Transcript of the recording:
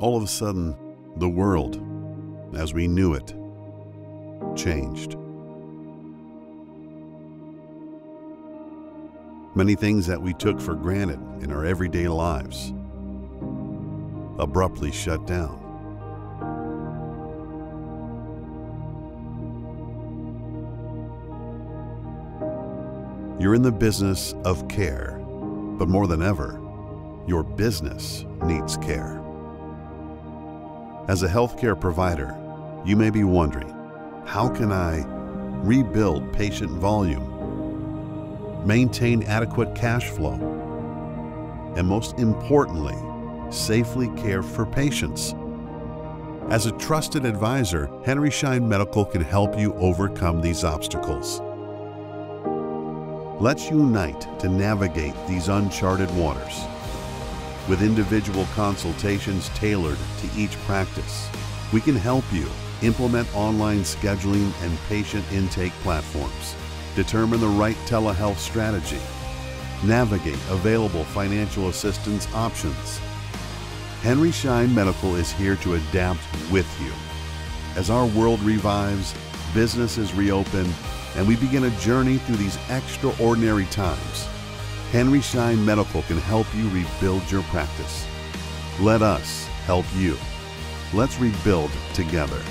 All of a sudden, the world, as we knew it, changed. Many things that we took for granted in our everyday lives abruptly shut down. You're in the business of care, but more than ever, your business needs care. As a healthcare provider, you may be wondering, how can I rebuild patient volume, maintain adequate cash flow, and most importantly, safely care for patients? As a trusted advisor, Henry Schein Medical can help you overcome these obstacles. Let's unite to navigate these uncharted waters. With individual consultations tailored to each practice, we can help you implement online scheduling and patient intake platforms, determine the right telehealth strategy, navigate available financial assistance options. Henry Schein Medical is here to adapt with you. As our world revives, businesses reopen, and we begin a journey through these extraordinary times, Henry Schein Medical can help you rebuild your practice. Let us help you. Let's rebuild together.